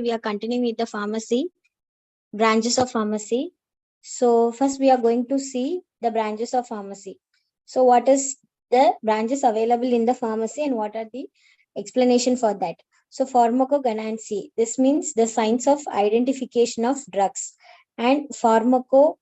we are continuing with the pharmacy, branches of pharmacy. So first we are going to see the branches of pharmacy. So what is the branches available in the pharmacy and what are the explanation for that? So pharmacogenancy, this means the science of identification of drugs, and pharmacoplexy,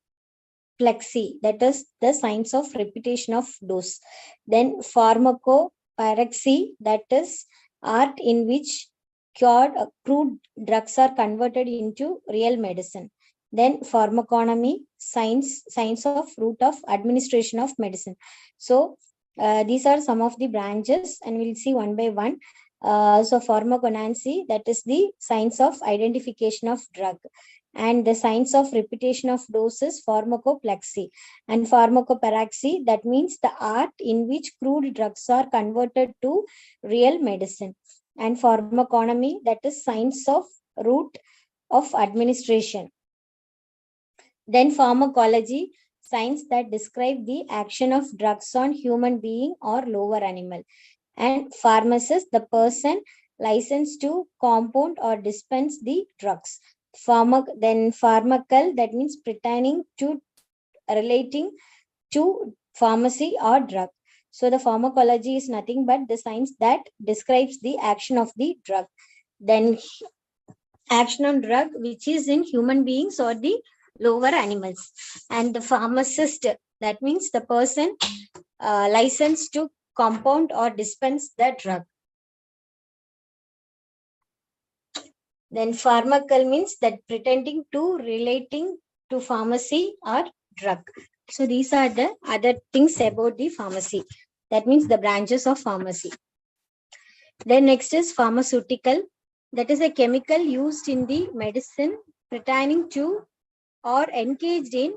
that is the science of repetition of dose. Then pharmacopyraxy, that is art in which crude drugs are converted into real medicine. Then pharmaconomy, science of route of administration of medicine. So these are some of the branches and we'll see one by one. So pharmacogenancy, that is the science of identification of drug, and the science of repetition of doses, pharmacoplexy. And pharmacopyraxy, that means the art in which crude drugs are converted to real medicine. And pharmaconomy, that is science of route of administration. Then pharmacology, science that describe the action of drugs on human being or lower animal. And pharmacist, the person licensed to compound or dispense the drugs. Then pharmacal, that means pertaining to, relating to pharmacy or drug. So the pharmacology is nothing but the science that describes the action of the drug. Then action on drug which is in human beings or the lower animals. And the pharmacist, that means the person licensed to compound or dispense the drug. Then pharmacal means that pretending to relating to pharmacy or drug. So these are the other things about the pharmacy. That means the branches of pharmacy. Then next is pharmaceutical. That is a chemical used in the medicine pertaining to or engaged in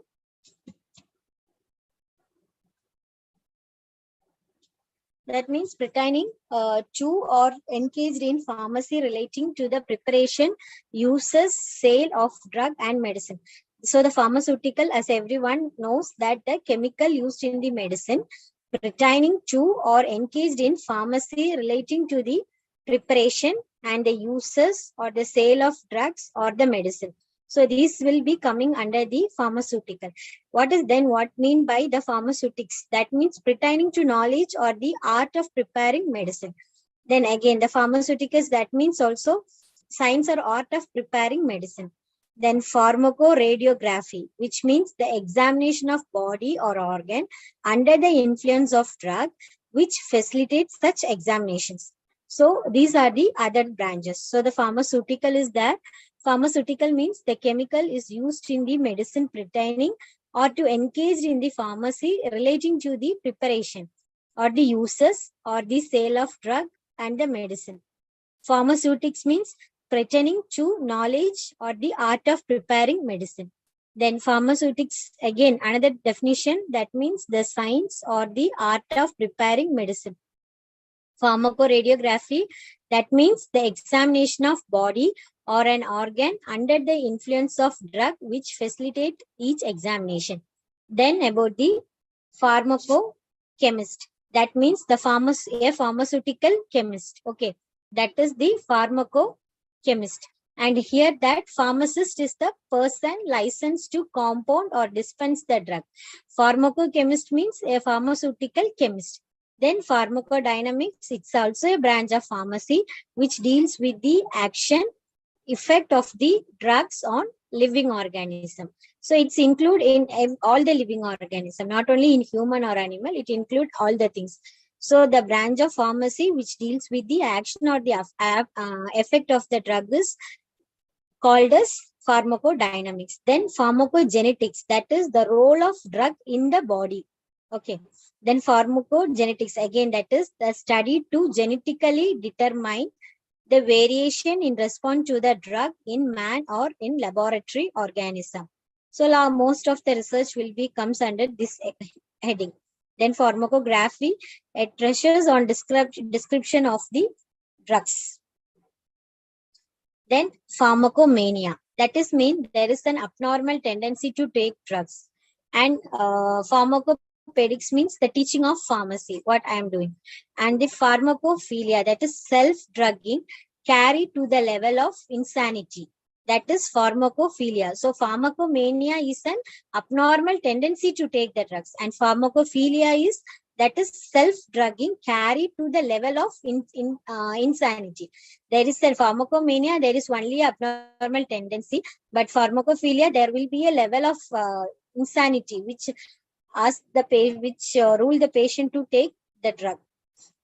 that means pertaining to or engaged in pharmacy relating to the preparation, uses, sale of drug and medicine. So the pharmaceutical, as everyone knows, that the chemical used in the medicine pertaining to or engaged in pharmacy relating to the preparation and the uses or the sale of drugs or the medicine. So these will be coming under the pharmaceutical. What mean by the pharmaceutics? That means pertaining to knowledge or the art of preparing medicine. Then again, the pharmaceuticals, that means also science or art of preparing medicine. Then pharmacoradiography, which means the examination of body or organ under the influence of drug, which facilitates such examinations. So these are the other branches. So the pharmaceutical is there. Pharmaceutical means the chemical is used in the medicine pertaining or to engage in the pharmacy relating to the preparation or the uses or the sale of drug and the medicine. Pharmaceutics means pertaining to knowledge or the art of preparing medicine. Then pharmaceutics, again, another definition, that means the science or the art of preparing medicine. Pharmacoradiography, that means the examination of body or an organ under the influence of drug which facilitate each examination. Then about the pharmacochemist, that means the pharmaceutical chemist. Okay, that is the pharmacochemist. And here that pharmacist is the person licensed to compound or dispense the drug. Pharmacochemist means a pharmaceutical chemist. Then pharmacodynamics, it's also a branch of pharmacy which deals with the action, effect of the drugs on living organism. So it's include in all the living organism, not only in human or animal, it include all the things. So the branch of pharmacy which deals with the action or the effect of the drug is called as pharmacodynamics. Then pharmacogenetics, that is the role of drug in the body. Okay. Then pharmacogenetics, again, that is the study to genetically determine the variation in response to the drug in man or in laboratory organism. So most of the research will be comes under this heading. Then pharmacography, it treasures on description of the drugs. Then pharmacomania, that is mean there is an abnormal tendency to take drugs. And pharmacopedics means the teaching of pharmacy, what I am doing. And the pharmacophilia, that is self-drugging carry to the level of insanity. That is pharmacophilia. So pharmacomania is an abnormal tendency to take the drugs, and pharmacophilia is that is self-drugging carried to the level of insanity. There is a pharmacomania, there is only abnormal tendency, but pharmacophilia, there will be a level of insanity which rule the patient to take the drug.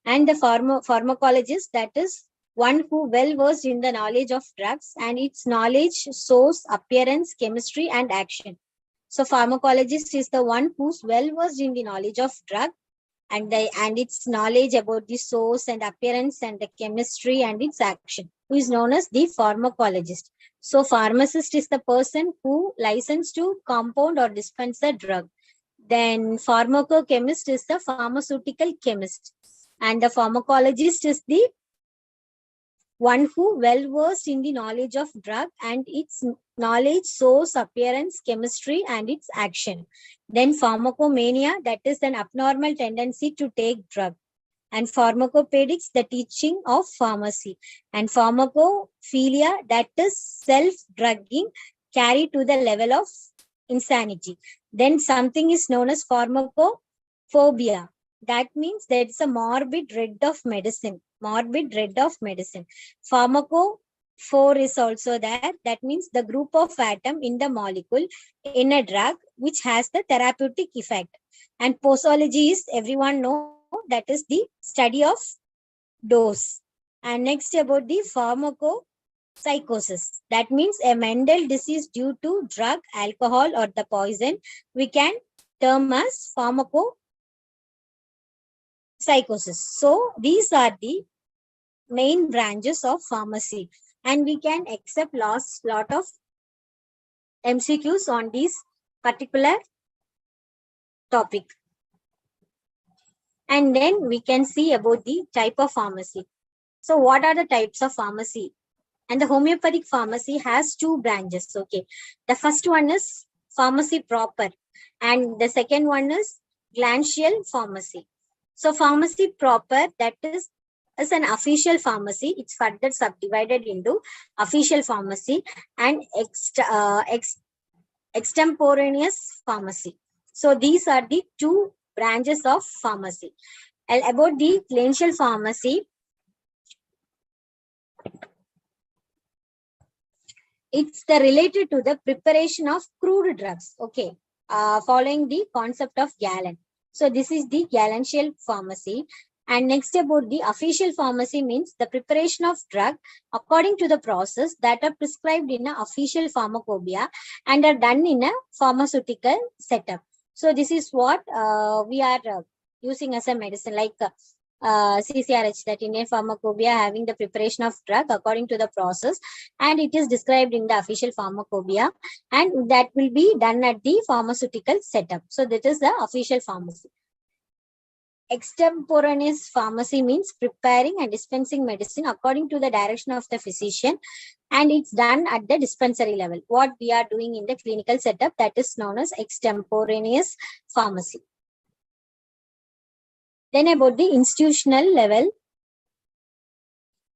And the pharmacologist, that is one who well versed in the knowledge of drugs and its knowledge, source, appearance, chemistry, and action. So pharmacologist is the one who's well versed in the knowledge of drug and its knowledge about the source and appearance and the chemistry and its action, who is known as the pharmacologist. So pharmacist is the person who licensed to compound or dispense a drug. Then pharmacochemist is the pharmaceutical chemist, and the pharmacologist is the one who well versed in the knowledge of drug and its knowledge, source, appearance, chemistry, and its action. Then pharmacomania, that is an abnormal tendency to take drug. And pharmacopoeics, the teaching of pharmacy. And pharmacophilia, that is self-drugging carried to the level of insanity. Then something is known as pharmacophobia. That means there is a morbid dread of medicine. Morbid dread of medicine. Pharmacophore is also there. That means the group of atom in the molecule in a drug which has the therapeutic effect. And posology is, everyone know, that is the study of dose. And next about the pharmacopsychosis. That means a mental disease due to drug, alcohol, or the poison, we can term as pharmacopsychosis. So these are the main branches of pharmacy, and we can accept lot of MCQs on this particular topic. And then we can see about the type of pharmacy. So what are the types of pharmacy? And the homeopathic pharmacy has two branches. Okay, the first one is pharmacy proper, and the second one is glacial pharmacy. So pharmacy proper, that is an official pharmacy. It's further subdivided into official pharmacy and extemporaneous pharmacy. So these are the two branches of pharmacy. And about the glacial pharmacy, it's related to the preparation of crude drugs. Okay, following the concept of Galen. So this is the glacial pharmacy. And next about the official pharmacy means the preparation of drug according to the process that are prescribed in an official pharmacopoeia and are done in a pharmaceutical setup. So this is what we are using as a medicine, like CCRH, that Indian Pharmacopoeia, having the preparation of drug according to the process, and it is described in the official pharmacopoeia, and that will be done at the pharmaceutical setup. So that is the official pharmacy. Extemporaneous pharmacy means preparing and dispensing medicine according to the direction of the physician, and it's done at the dispensary level. What we are doing in the clinical setup, that is known as extemporaneous pharmacy. Then about the institutional level,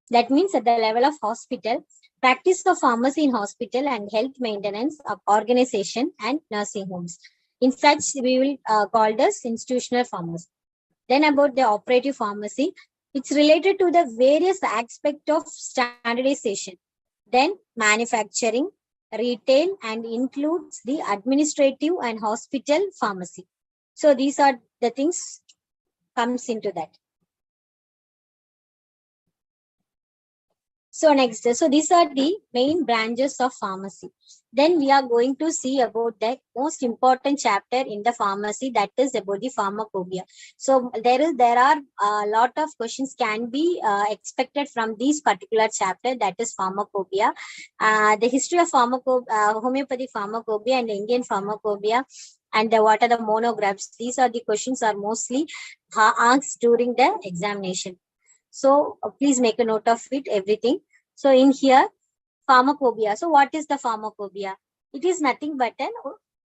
that means at the level of hospital, practice of pharmacy in hospital and health maintenance of organization and nursing homes. In such, we will call this institutional pharmacy. Then about the operative pharmacy, it's related to the various aspects of standardization. Then manufacturing, retail, and includes the administrative and hospital pharmacy. So these are the things comes into that. So next, so these are the main branches of pharmacy. Then we are going to see about the most important chapter in the pharmacy, that is about the pharmacopoeia. So there are a lot of questions can be expected from this particular chapter, that is pharmacopoeia. The history of homeopathic pharmacopoeia and the Indian pharmacopoeia, and what are the monographs. These are the questions are mostly asked during the examination. So please make a note of it, everything. So in here, pharmacopoeia. So what is the pharmacopoeia? It is nothing but an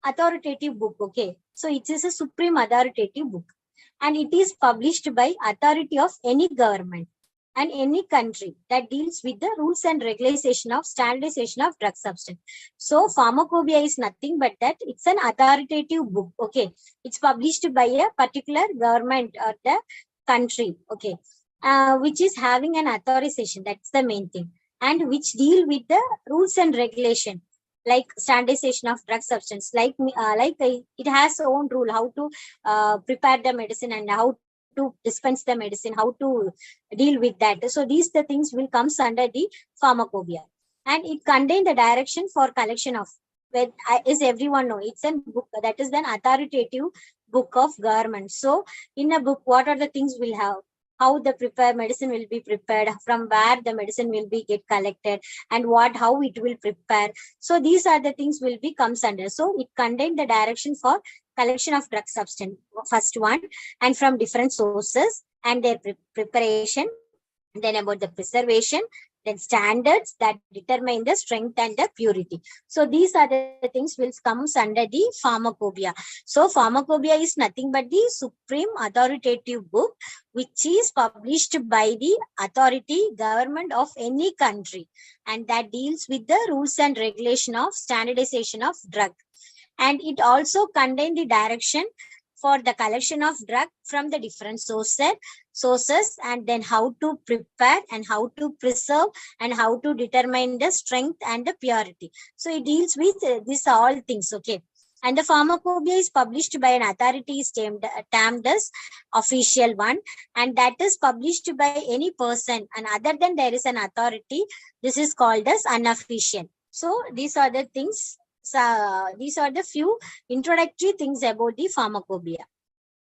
authoritative book. Okay. So it is a supreme authoritative book, and it is published by authority of any government. and any country that deals with the rules and regulation of standardization of drug substance. So Pharmacopoeia is nothing but that it's an authoritative book. Okay, it's published by a particular government or the country. Okay, which is having an authorization. That's the main thing, and which deal with the rules and regulation like standardization of drug substance. It has own rule how to prepare the medicine and how to dispense the medicine, how to deal with that. So these the things will comes under the pharmacopoeia, and it contain the direction for collection of, is everyone know, it's a book that is an authoritative book of government. So in a book, what are the things we'll have, how the prepared medicine will be prepared, from where the medicine will be get collected, and how it will prepare. So these are the things will be comes under. So it contain the direction for collection of drug substance, first one, and from different sources and their preparation, then about the preservation, then standards that determine the strength and the purity. So these are the things which comes under the pharmacopoeia. So pharmacopoeia is nothing but the supreme authoritative book which is published by the authority government of any country, and that deals with the rules and regulation of standardization of drug. And it also contains the direction for the collection of drug from the different sources, and then how to prepare and how to preserve and how to determine the strength and the purity. So it deals with these all things. Okay. And the pharmacopoeia is published by an authority termed as official one, and that is published by any person, and other than there is an authority, this is called as unofficial. So these are the things. So these are the few introductory things about the pharmacopoeia.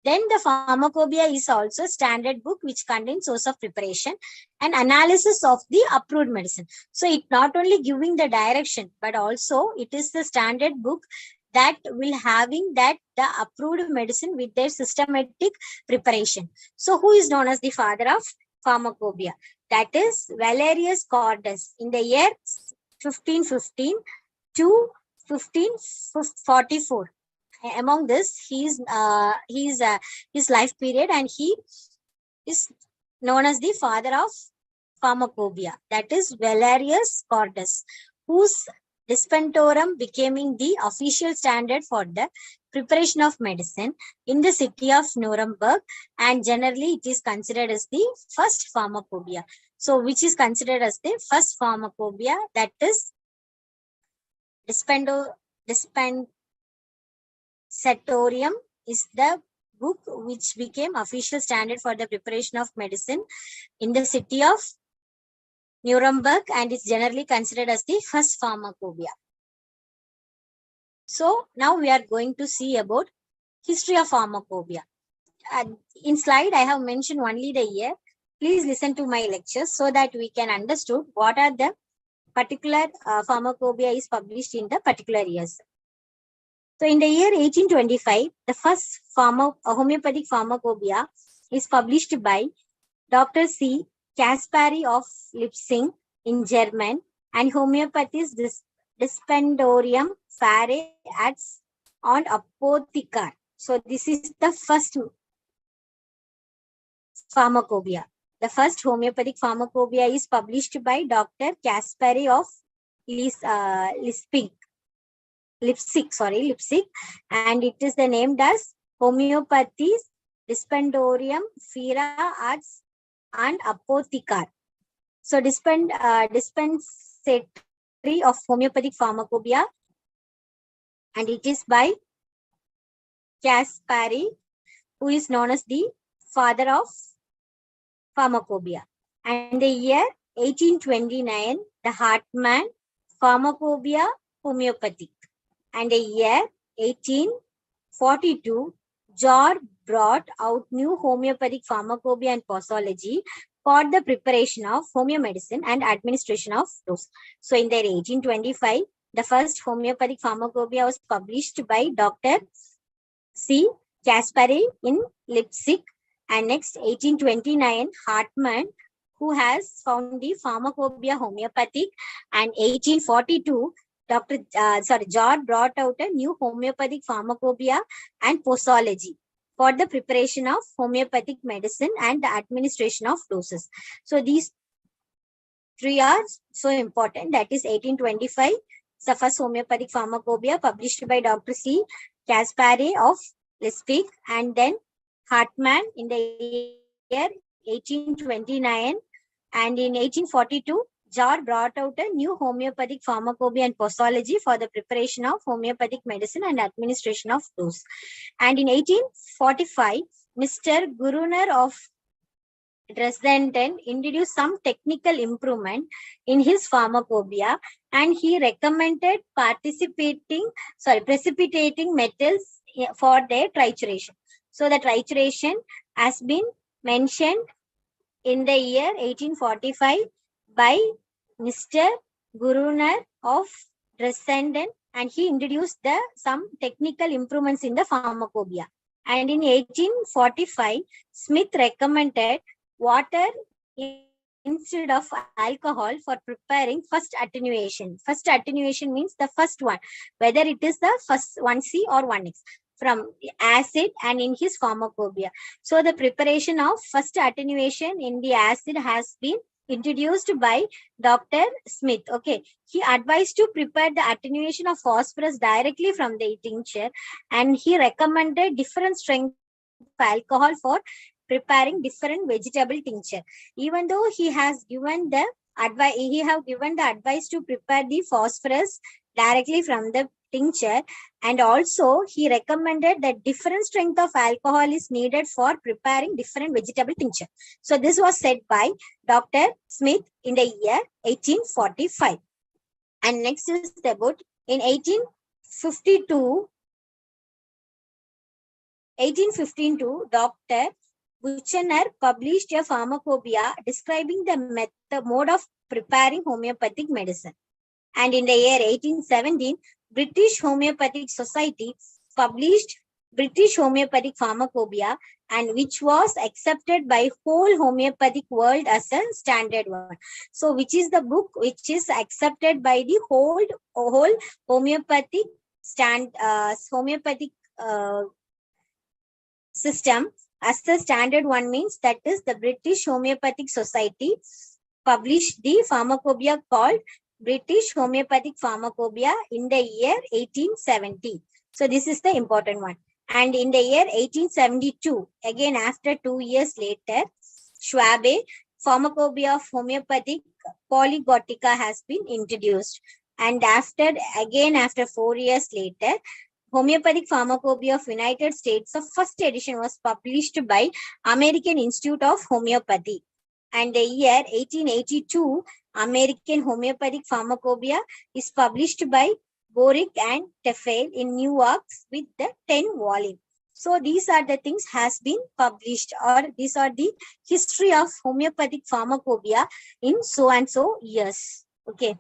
Then the pharmacopoeia is also a standard book which contains source of preparation and analysis of the approved medicine. So it not only giving the direction, but also it is the standard book that will having that the approved medicine with their systematic preparation. So who is known as the father of pharmacopoeia? That is Valerius Cordus in the year 1515 to 1544. Among this, his life period, and he is known as the father of pharmacopoeia. That is Valerius Cordus, whose Dispentorum becoming the official standard for the preparation of medicine in the city of Nuremberg, and generally it is considered as the first pharmacopoeia. So which is considered as the first pharmacopoeia, that is Dispensatorium is the book which became official standard for the preparation of medicine in the city of Nuremberg, and is generally considered as the first pharmacopoeia. So now we are going to see about history of pharmacopoeia. In slide, I have mentioned only the year. Please listen to my lectures so that we can understand what are the particular pharmacopoeia is published in the particular years. So in the year 1825, the first homeopathic pharmacopoeia is published by Dr. C. Kaspari of Leipzig in German, and Homoeopathy's Dispensorium Fare Arts und Apothekar. So this is the first pharmacopoeia. The first homeopathic pharmacopoeia is published by Dr. Kaspari of Leipzig, and it is named as Homoeopathy's Dispensorium Fare Arts and Apothekar. So dispensatory of homeopathic pharmacopoeia, and it is by Kaspari, who is known as the father of pharmacopoeia. And the year 1829, the Hartmann Pharmacopoeia Homeopathic. And the year 1842, George brought out new homeopathic pharmacopoeia and posology for the preparation of homeomedicine and administration of dose. So in the year 1825, the first homeopathic pharmacopoeia was published by Dr. C. Kaspari in Leipzig, and next 1829, Hartmann, who has found the Pharmacopoeia Homeopathic, and 1842, George brought out a new homeopathic pharmacopoeia and posology for the preparation of homeopathic medicine and the administration of doses. So these three are so important. That is 1825, the first homeopathic pharmacopoeia published by Dr. C. Caspary of Leipzig, and then Hartmann in the year 1829, and in 1842, Jar brought out a new homeopathic pharmacopoeia and posology for the preparation of homeopathic medicine and administration of dose. And in 1845, Mr. Guruner of Dresden introduced some technical improvement in his pharmacopoeia, and he recommended precipitating metals for their trituration. So the trituration has been mentioned in the year 1845 by Mr. Guruner of Dresden, and he introduced some technical improvements in the pharmacopoeia. And in 1845, Smith recommended water instead of alcohol for preparing first attenuation. First attenuation means the first one, whether it is the first 1C or 1X from acid, and in his pharmacopoeia. So the preparation of first attenuation in the acid has been introduced by Dr. Smith. Okay, he advised to prepare the attenuation of phosphorus directly from the tincture, and he recommended different strength of alcohol for preparing different vegetable tincture. Even though he has given the advice to prepare the phosphorus directly from the tincture, and also he recommended that different strength of alcohol is needed for preparing different vegetable tincture. So this was said by Dr. Smith in the year 1845. And next is about in 1815, Dr. Buchanan published a pharmacopoeia describing the mode of preparing homeopathic medicine. And in the year 1817, British Homeopathic Society published British Homeopathic Pharmacopoeia, and which was accepted by whole homeopathic world as a standard one. So which is the book which is accepted by the whole homeopathic system as the standard one, means that is the British Homeopathic Society published the pharmacopoeia called British Homeopathic Pharmacopoeia in the year 1870. So this is the important one. And in the year 1872, again after 2 years later, Schwabe Pharmacopoeia of Homeopathic Polygotica has been introduced. And after 4 years later, Homeopathic Pharmacopoeia of United States, the first edition was published by American Institute of Homeopathy. And the year 1882, American Homeopathic Pharmacopoeia is published by Borick and Tefel in New York with the 10 volume. So these are the things has been published, or these are the history of homeopathic pharmacopoeia in so and so years. Okay.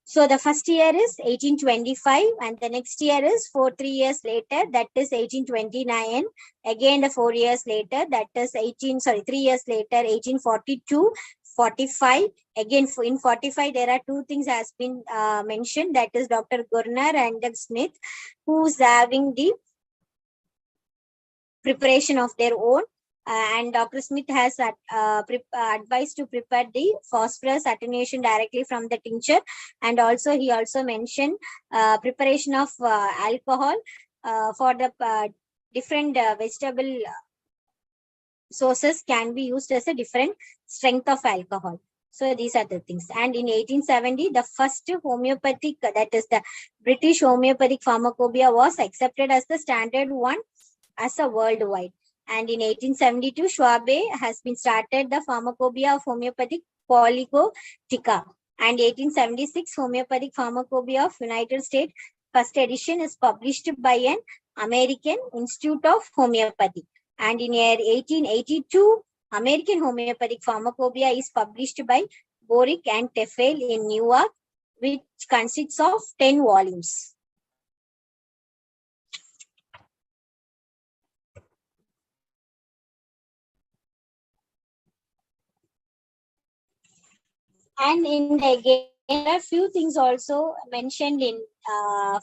So the first year is 1825, and the next year is 3 years later, that is 1829. Again, the 4 years later, that is 3 years later, 1842, 45. Again, in 45, there are two things has been mentioned. That is Dr. Gurner and Smith, who's having the preparation of their own. And Dr. Smith has advised to prepare the phosphorus attenuation directly from the tincture. And also he also mentioned preparation of alcohol for the different vegetable sources can be used as a different strength of alcohol. So these are the things. And in 1870, the first homeopathic, that is the British Homeopathic Pharmacopoeia, was accepted as the standard one as a worldwide. And in 1872, Schwabe has been started the Pharmacopoeia of Homeopathic Polygotica. And 1876, Homeopathic Pharmacopoeia of United States, first edition is published by an American Institute of Homeopathy. And in year 1882, American Homeopathic Pharmacopoeia is published by Borick and Tefel in New York, which consists of 10 volumes. And in the there are few things also mentioned in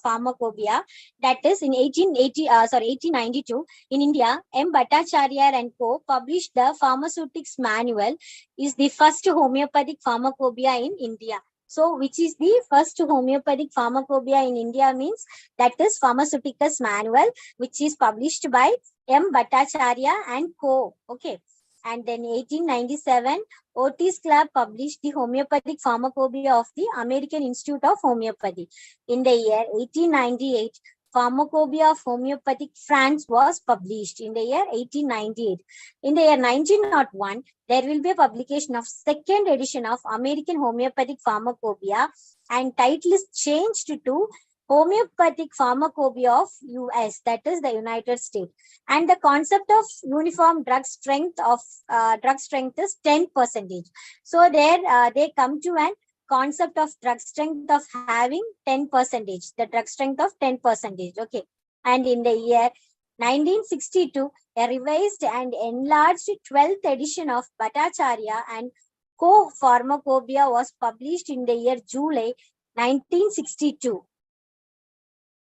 Pharmacopoeia. That is in 1892 in India, M. Bhattacharya and co. published the Pharmaceutics Manual, is the first homeopathic pharmacopoeia in India. So, which is the first homeopathic pharmacopoeia in India means that is Pharmaceuticals Manual, which is published by M. Bhattacharya and co. Okay. And then 1897, Otis Club published the Homeopathic Pharmacopoeia of the American Institute of Homeopathy. In the year 1898, Pharmacopoeia of Homeopathic France was published in the year 1898. In the year 1901, there will be a publication of second edition of American Homeopathic Pharmacopoeia, and title is changed to Homeopathic Pharmacopoeia of US, that is the United States. And the concept of uniform drug strength is 10%. So there they come to an concept of drug strength of having 10%, the drug strength of 10%. Okay. And in the year 1962, a revised and enlarged 12th edition of Bhattacharya and Co. Pharmacopoeia was published in the year July 1962.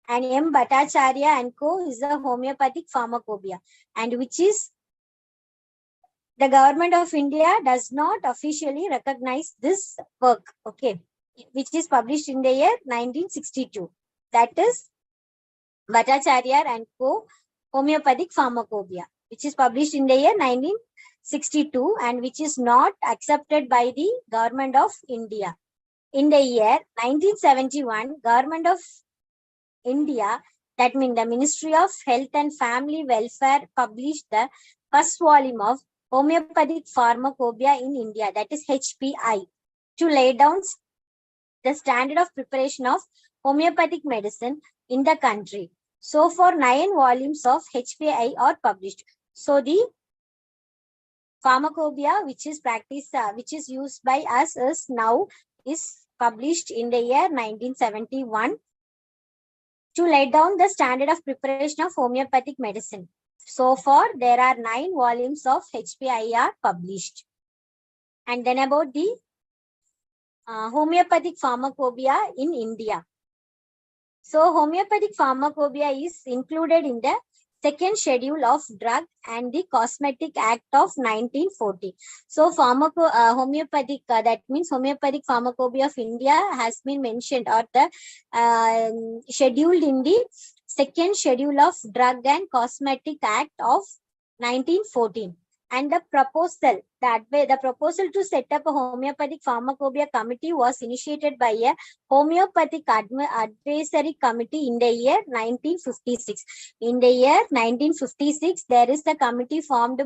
And M. Bhattacharya and Co. is a homeopathic pharmacopoeia, and which is the government of India does not officially recognize this work, okay, which is published in the year 1962. That is Bhattacharya and Co. Homeopathic Pharmacopoeia, which is published in the year 1962 and which is not accepted by the government of India. In the year 1971, government of India, that means the Ministry of Health and Family Welfare, published the first volume of Homeopathic Pharmacopoeia in India, that is HPI, to lay down the standard of preparation of homeopathic medicine in the country. So for 9 volumes of HPI are published. So the pharmacopoeia which is practiced, which is used by us is now is published in the year 1971 to lay down the standard of preparation of homeopathic medicine. So far, there are 9 volumes of HPI are published. And then about the homeopathic pharmacopoeia in India. So homeopathic pharmacopoeia is included in the second schedule of Drug and the Cosmetic Act of 1940. So homeopathic, that means Homeopathic Pharmacopoeia of India has been mentioned or the scheduled in the second schedule of Drug and Cosmetic Act of 1914. And the proposal to set up a homeopathic pharmacopoeia committee was initiated by a homeopathic advisory committee in the year 1956. In the year 1956, there is the committee formed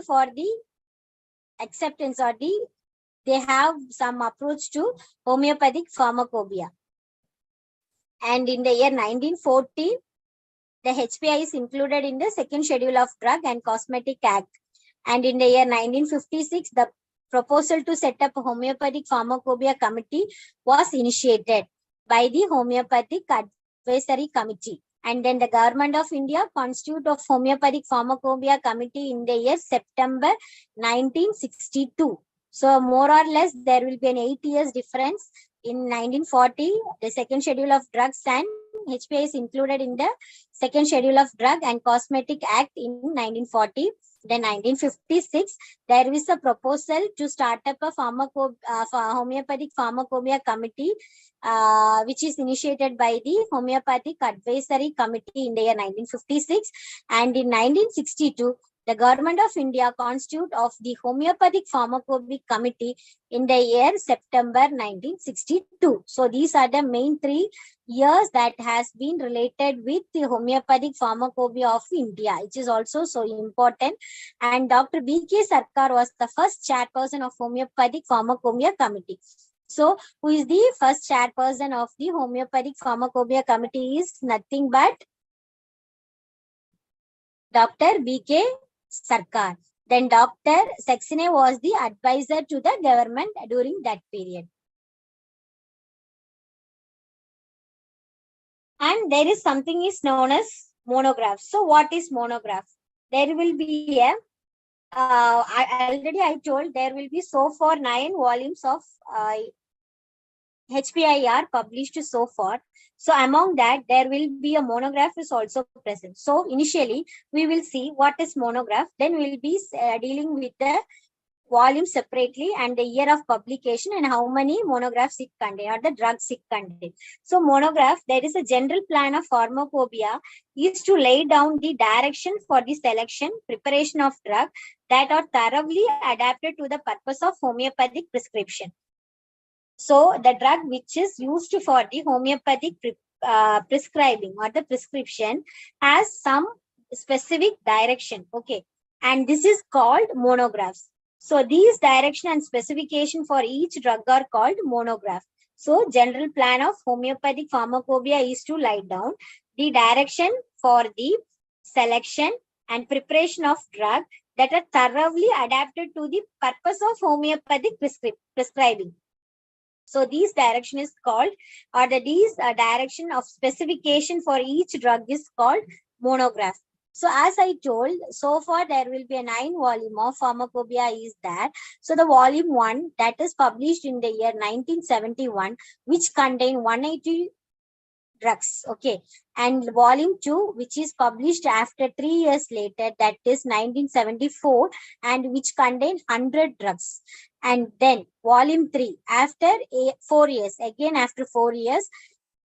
for the acceptance or they have some approach to homeopathic pharmacopoeia. And in the year 1940, the HPI is included in the second schedule of Drug and Cosmetic Act. And in the year 1956, the proposal to set up a homeopathic pharmacopoeia committee was initiated by the Homeopathic Advisory Committee. And then the government of India constituted of Homeopathic Pharmacopoeia Committee in the year September 1962. So more or less, there will be an 8 years difference. In 1940, the second schedule of drugs and HPI is included in the second schedule of Drug and Cosmetic Act in 1940. Then 1956, there is a proposal to start up a homeopathic pharmacopoeia committee, which is initiated by the Homeopathic Advisory Committee in the year 1956. And in 1962, the government of India constituted of the Homeopathic Pharmacopoeia Committee in the year September 1962. So these are the main 3 years that has been related with the Homeopathic Pharmacopoeia of India, which is also so important. And Dr. B.K. Sarkar was the first chairperson of Homeopathic Pharmacopoeia Committee. So who is the first chairperson of the Homeopathic Pharmacopoeia Committee is nothing but Dr. B.K. Sarkar. Then Dr. Saxene was the advisor to the government during that period. And there is something is known as monograph. So what is monograph? There will be a I told there will be so far 9 volumes of HPIR published so far. So among that, there will be a monograph is also present. So initially, we will see what is monograph. Then we'll be dealing with the volume separately and the year of publication and how many monographs it contain or the drugs it contain. So monograph, there is a general plan of pharmacopoeia is to lay down the direction for the selection, preparation of drug that are thoroughly adapted to the purpose of homeopathic prescription. So the drug which is used for the homeopathic prescribing or the prescription has some specific direction. Okay. And this is called monographs. So these direction and specification for each drug are called monograph. So general plan of homeopathic pharmacopoeia is to lay down the direction for the selection and preparation of drug that are thoroughly adapted to the purpose of homeopathic prescribing. So these direction is called, or these direction of specification for each drug is called monograph. So as I told, so far there will be a 9 volume of pharmacopoeia is that. So the volume 1 that is published in the year 1971, which contain 180 drugs. Okay. And volume 2, which is published after 3 years later, that is 1974, and which contain 100 drugs. And then volume 3, after 4 years, again after 4 years,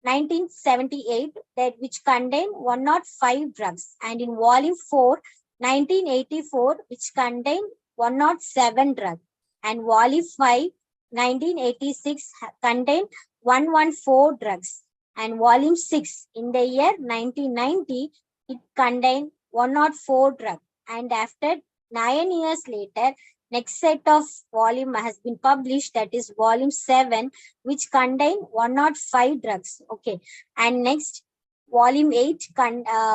1978, that which contain 105 drugs. And in volume 4, 1984, which contain 107 drugs. And volume 5, 1986, contain 114 drugs. And volume 6 in the year 1990, it contained 104 drugs. And after 9 years later, next set of volume has been published, that is volume 7, which contain 105 drugs. Okay. And next, volume 8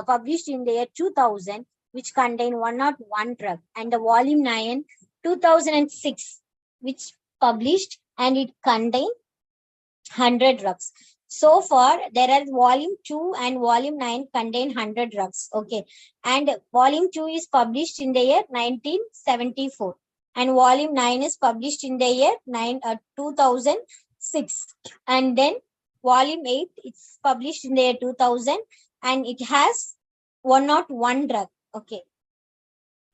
published in the year 2000, which contain 101 drug. And the volume 9, 2006, which published and it contain 100 drugs. So far, there are volume 2 and volume 9 contain 100 drugs. Okay. And volume 2 is published in the year 1974. And volume 9 is published in the year 2006. And then volume 8, it's published in the year 2000 and it has 101 drug. Okay.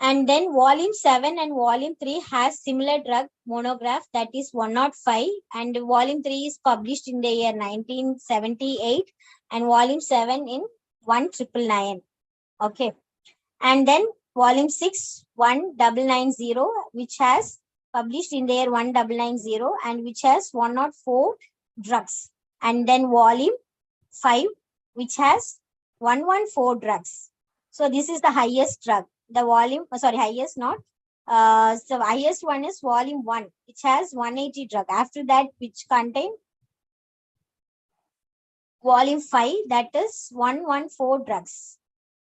And then volume 7 and volume 3 has similar drug monograph, that is 105, and volume 3 is published in the year 1978 and volume 7 in 1999. Okay. And then volume 6, 1990, which has published in the year 1990 and which has 104 drugs. And then volume 5, which has 114 drugs. So this is the highest drug. The volume, highest not. So highest one is volume 1, which has 180 drug. After that, which contain volume 5, that is 114 drugs.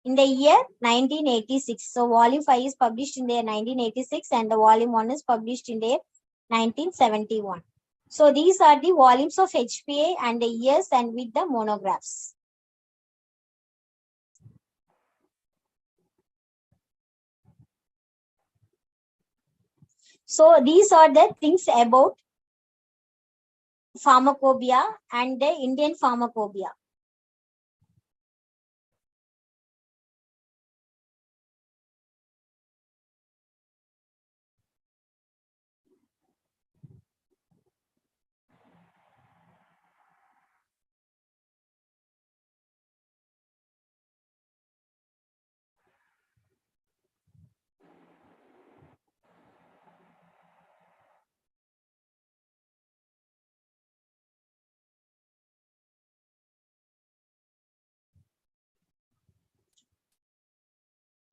In the year 1986. So volume 5 is published in the year 1986 and the volume 1 is published in the year 1971. So these are the volumes of HPA and the years and with the monographs. So these are the things about pharmacopoeia and the Indian pharmacopoeia.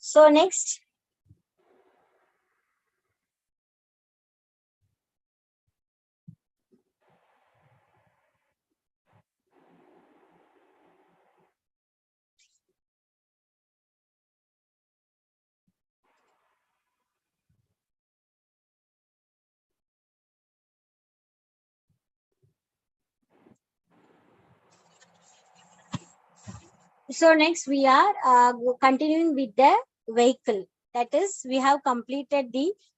So next, we are continuing with the vehicle. That is, we have completed the